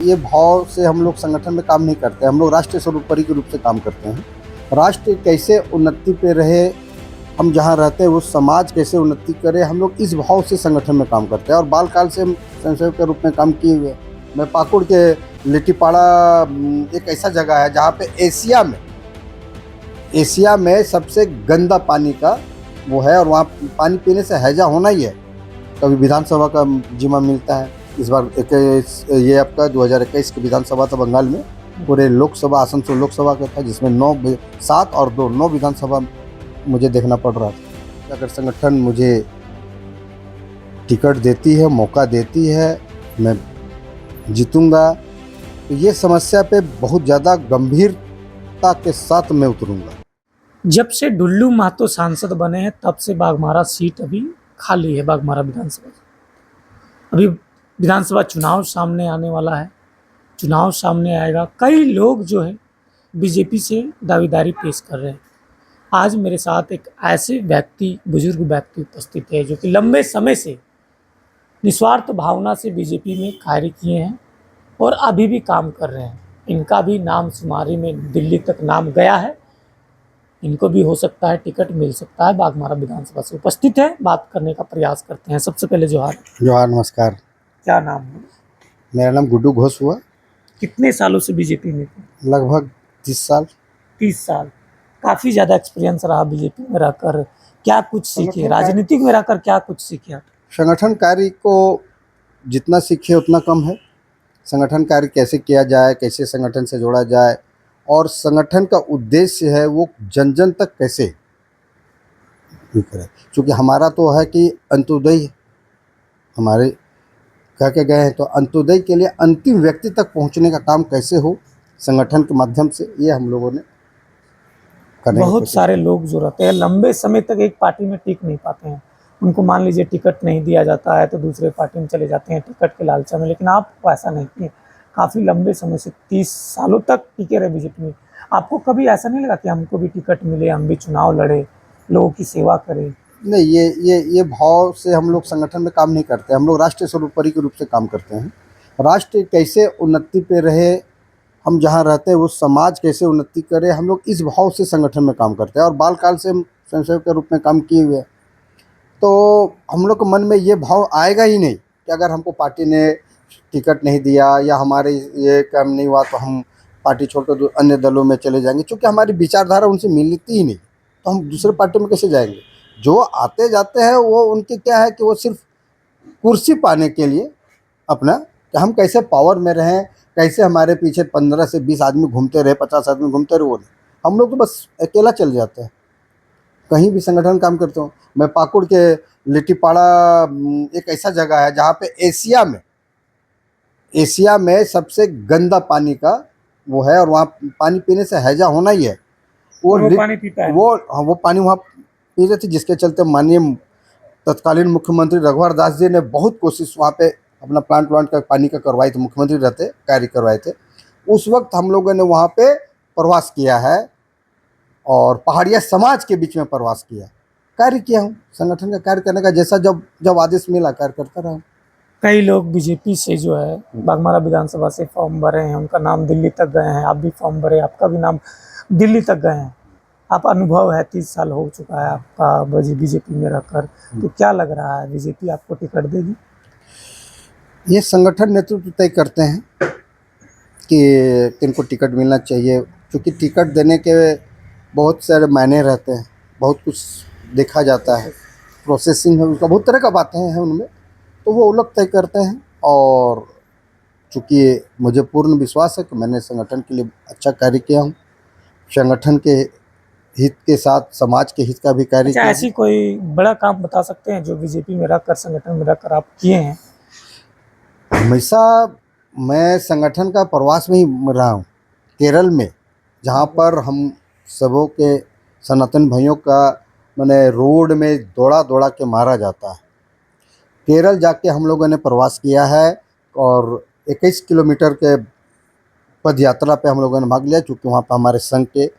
ये भाव से हम लोग संगठन में काम नहीं करते, हम लोग राष्ट्रीय सर्वोपरि के रूप से काम करते हैं। राष्ट्र कैसे उन्नति पे रहे, हम जहाँ रहते हैं वो समाज कैसे उन्नति करे, हम लोग इस भाव से संगठन में काम करते हैं। और बाल काल से हम स्वयंसेवक के रूप में काम किए हुए हैं। मैं पाकुड़ के लिट्टीपाड़ा एक ऐसा जगह है जहाँ पे एशिया में सबसे गंदा पानी का वो है, और वहाँ पानी पीने से हैजा होना ही है। कभी विधानसभा का जिम्मा मिलता है। इस बार 21 ये आपका 2021 की विधानसभा था बंगाल में, पूरे लोकसभा आसनसोल लोकसभा का था, जिसमें 7 और 2 9 विधानसभा मुझे देखना पड़ रहा था। अगर संगठन मुझे टिकट देती है, मौका देती है, मैं जीतूंगा, तो ये समस्या पे बहुत ज़्यादा गंभीरता के साथ मैं उतरूंगा। जब से डुल्लू महतो सांसद बने हैं तब से बाघमारा सीट अभी खाली है। बाघमारा विधानसभा अभी विधानसभा चुनाव सामने आने वाला है। चुनाव सामने आएगा, कई लोग जो है बीजेपी से दावेदारी पेश कर रहे हैं। आज मेरे साथ एक ऐसे व्यक्ति, बुजुर्ग व्यक्ति उपस्थित है जो कि लंबे समय से निस्वार्थ भावना से बीजेपी में कार्य किए हैं और अभी भी काम कर रहे हैं। इनका भी नाम शुमारी में दिल्ली तक नाम गया है। इनको भी हो सकता है टिकट मिल सकता है। बाघमारा विधानसभा से उपस्थित है, बात करने का प्रयास करते हैं। सबसे पहले जोहार। जोहार, नमस्कार। क्या नाम है? मेरा नाम गुड्डू घोष हुआ। कितने सालों से बीजेपी में थे? लगभग 30 साल। 30 साल। काफ़ी ज़्यादा एक्सपीरियंस रहा बीजेपी में रहकर। क्या कुछ सीखे राजनीतिक में रहकर, क्या कुछ सीखे आप? संगठन कार्य को जितना सीखे उतना कम है। संगठन कार्य कैसे किया जाए, कैसे संगठन से जोड़ा जाए, और संगठन का उद्देश्य है वो जन जन तक कैसे करे। क्योंकि हमारा तो है कि अंत्योदय, हमारे कह के गए हैं, तो अंत्योदय के लिए अंतिम व्यक्ति तक पहुंचने का काम कैसे हो संगठन के माध्यम से, ये हम लोगों ने करने बहुत सारे लोग जो रहते हैं लंबे समय तक एक पार्टी में टिक नहीं पाते हैं। उनको मान लीजिए टिकट नहीं दिया जाता है तो दूसरे पार्टी में चले जाते हैं टिकट के लालचा में, लेकिन आप ऐसा नहीं किए। काफ़ी लंबे समय से 30 सालों तक टिके रहे बीजेपी में। आपको कभी ऐसा नहीं लगा कि हमको भी टिकट मिले, हम भी चुनाव लड़े, लोगों की सेवा करें? नहीं, ये भाव से हम लोग संगठन में काम नहीं करते, हम लोग राष्ट्रीय सर्वोपरि के रूप से काम करते हैं। राष्ट्र कैसे उन्नति पे रहे, हम जहाँ रहते हैं वो समाज कैसे उन्नति करे, हम लोग इस भाव से संगठन में काम करते हैं। और बाल काल से हम स्वयंसेवक के रूप में काम किए हुए हैं। तो हम लोग के मन में ये भाव आएगा ही नहीं कि अगर हमको पार्टी ने टिकट नहीं दिया या हमारे ये काम नहीं हुआ तो हम पार्टी छोड़कर अन्य दलों में चले जाएंगे। क्योंकि हमारी विचारधारा उनसे मिलती ही नहीं, तो हम दूसरे पार्टी में कैसे जाएंगे। जो आते जाते हैं वो उनके क्या है कि वो सिर्फ कुर्सी पाने के लिए अपना, कि हम कैसे पावर में रहें, कैसे हमारे पीछे 15 से 20 आदमी घूमते रहे, 50 आदमी घूमते रहे, वो नहीं। हम लोग तो बस अकेला चल जाते हैं, कहीं भी संगठन काम करता हूँ। मैं पाकुड़ के लिट्टीपाड़ा एक ऐसा जगह है जहाँ पे एशिया में सबसे गंदा पानी का वो है, और वहाँ पानी पीने से हैजा होना ही है। वो पानी पीता है? वो पानी वहाँ पी रहे थे, जिसके चलते माननीय तत्कालीन मुख्यमंत्री रघुवर दास जी ने बहुत कोशिश वहाँ पे अपना प्लांट का पानी का करवाई थी। मुख्यमंत्री रहते कार्य करवाए थे। उस वक्त हम लोगों ने वहाँ पे प्रवास किया है और पहाड़िया समाज के बीच में प्रवास किया, कार्य किया हूँ। संगठन का कार्य करने का जैसा जब आदेश मिला कार्य करता रहा हूँ। कई लोग बीजेपी से जो है बाघमारा विधानसभा से फॉर्म भरे हैं, उनका नाम दिल्ली तक गए हैं। आप भी फॉर्म भरे, आपका भी नाम दिल्ली तक गए हैं। आप अनुभव है, 30 साल हो चुका है आपका बीजेपी में रहकर, तो क्या लग रहा है बीजेपी आपको टिकट देगी? ये संगठन नेतृत्व तय करते हैं कि किनको टिकट मिलना चाहिए। क्योंकि टिकट देने के बहुत सारे मायने रहते हैं, बहुत कुछ देखा जाता है, प्रोसेसिंग है उसका, बहुत तरह का बातें हैं उनमें, तो वो लोग तय करते हैं। और चूँकि मुझे पूर्ण विश्वास है कि मैंने संगठन के लिए अच्छा कार्य किया हूँ, संगठन के हित के साथ समाज के हित का भी कार्य किया। ऐसी कोई बड़ा काम बता सकते हैं जो बीजेपी में रहकर, संगठन में रहकर आप किए हैं? हमेशा मैं संगठन का प्रवास में ही रहा हूँ, केरल में, जहाँ पर हम सबों के सनातन भाइयों का मैंने रोड में दौड़ा के मारा जाता है। केरल जाके हम लोगों ने प्रवास किया है और 21 किलोमीटर के पद यात्रा पे हम लोगों ने भाग लिया। चूँकि वहाँ पर हमारे संघ के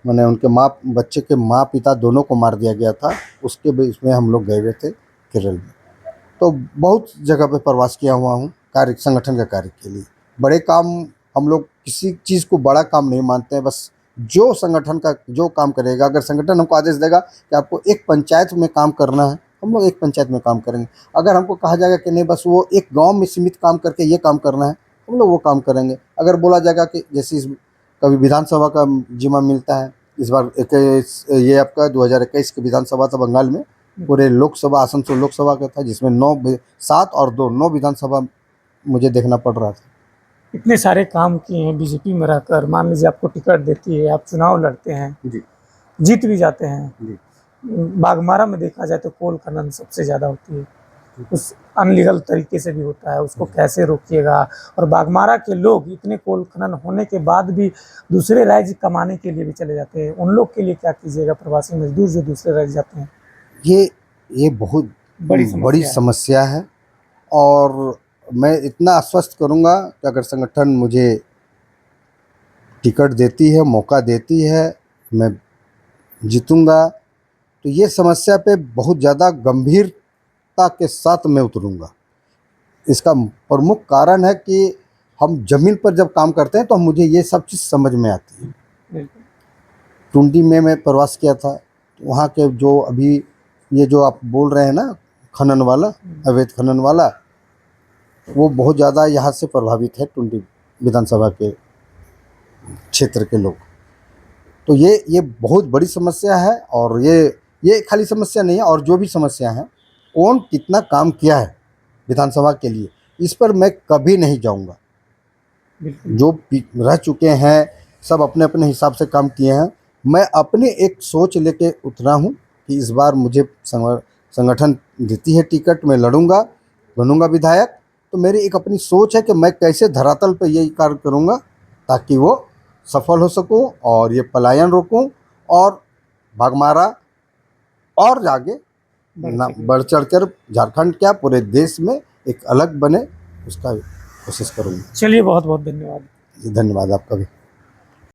मैंने उनके बच्चे के माँ पिता दोनों को मार दिया गया था, उसके भी इसमें हम लोग गए हुए थे केरल में। तो बहुत जगह पे प्रवास किया हुआ हूँ कार्य, संगठन का कार्य के लिए। बड़े काम हम लोग किसी चीज़ को बड़ा काम नहीं मानते हैं। बस जो संगठन का जो काम करेगा, अगर संगठन हमको आदेश देगा कि आपको एक पंचायत में काम करना है, हम लोग एक पंचायत में काम करेंगे। अगर हमको कहा जाएगा कि नहीं बस वो एक गांव में सीमित काम करके ये काम करना है, हम लोग वो काम करेंगे। अगर बोला जाएगा कि जैसे कभी विधानसभा का जिम्मा मिलता है, इस बार 21 ये आपका 2021 की विधानसभा था बंगाल में, पूरे लोकसभा आसनसोल लोकसभा का था, जिसमें 7 और 2 9 विधानसभा मुझे देखना पड़ रहा था। इतने सारे काम किए हैं बीजेपी में रहकर, मान लीजिए आपको टिकट देती है, आप चुनाव लड़ते हैं, जी जीत भी जाते हैं। जी बाघमारा में देखा जाए तो कोल खनन सबसे ज़्यादा होती है, उस अनलीगल तरीके से भी होता है, उसको कैसे रोकिएगा? और बाघमारा के लोग इतने कोल खनन होने के बाद भी दूसरे राज्य कमाने के लिए भी चले जाते हैं, उन लोग के लिए क्या कीजिएगा? प्रवासी मजदूर जो दूसरे राज्य जाते हैं, ये बहुत बड़ी समस्या है। और मैं इतना आश्वस्त करूंगा कि अगर संगठन मुझे टिकट देती है, मौका देती है, मैं जीतूंगा, तो ये समस्या पे बहुत ज़्यादा गंभीरता के साथ मैं उतरूंगा। इसका प्रमुख कारण है कि हम ज़मीन पर जब काम करते हैं तो मुझे ये सब चीज़ समझ में आती है। बिल्कुल। टुंडी में मैं प्रवास किया था, तो वहाँ के जो अभी ये जो आप बोल रहे हैं ना, खनन वाला, अवैध खनन वाला, वो बहुत ज़्यादा यहाँ से प्रभावित है, टुंडी विधानसभा के क्षेत्र के लोग। तो ये बहुत बड़ी समस्या है। और ये खाली समस्या नहीं है, और जो भी समस्या है, कौन कितना काम किया है विधानसभा के लिए, इस पर मैं कभी नहीं जाऊंगा। जो रह चुके हैं सब अपने अपने हिसाब से काम किए हैं। मैं अपनी एक सोच लेके उतरा हूँ कि इस बार मुझे संगठन देती है टिकट, मैं लड़ूंगा, बनूंगा विधायक। तो मेरी एक अपनी सोच है कि मैं कैसे धरातल पर यही कार्य करूंगा ताकि वो सफल हो सकूं और ये पलायन रोकूं, और बाघमारा और आगे बढ़ चढ़ कर झारखंड क्या पूरे देश में एक अलग बने, उसका कोशिश करूंगा। चलिए, बहुत बहुत धन्यवाद। धन्यवाद आपका भी।